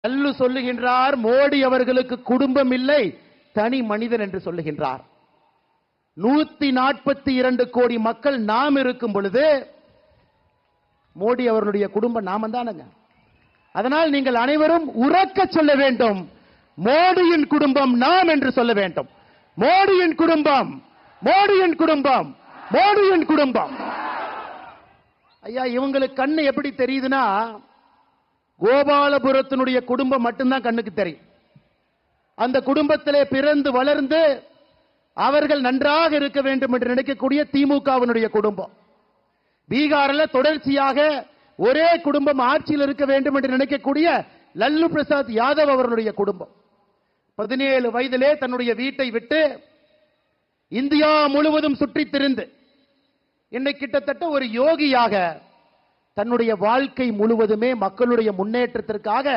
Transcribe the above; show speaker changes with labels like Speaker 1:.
Speaker 1: லல்லு சொல்லுகின்றார், மோடி அவர்களுக்கு குடும்பம் இல்லை, தனி மனிதன் என்று சொல்லுகின்றார். 142 கோடி மக்கள் நாம் இருக்கும் பொழுது மோடி அவர்களுடைய குடும்பம் நாம தானங்க. அதனால் நீங்கள் அனைவரும் உறக்க சொல்ல வேண்டும், மோடியின் குடும்பம் நாம் என்று சொல்ல வேண்டும். மோடியின் குடும்பம், மோடியின் குடும்பம், மோடியின் குடும்பம். ஐயா, இவங்களுக்கு கண்ணு எப்படி தெரியுதுன்னா, கோபாலபுரத்தினுடைய குடும்பம் மட்டும்தான் கண்ணுக்கு தெரியும். அந்த குடும்பத்திலே பிறந்து வளர்ந்து அவர்கள் நன்றாக இருக்க வேண்டும் என்று நினைக்கக்கூடிய திமுகவினுடைய குடும்பம். பீகாரில் தொடர்ச்சியாக ஒரே குடும்பம் ஆட்சியில் இருக்க வேண்டும் என்று நினைக்கக்கூடிய லல்லு பிரசாத் யாதவ் அவர்களுடைய குடும்பம் 17 வயதிலே தன்னுடைய வீட்டை விட்டு இந்தியா முழுவதும் சுற்றித் திரிந்து இன்னைக்கு கிட்டத்தட்ட ஒரு யோகியாக தன்னுடைய வாழ்க்கை முழுவதுமே மக்களுடைய முன்னேற்றத்திற்காக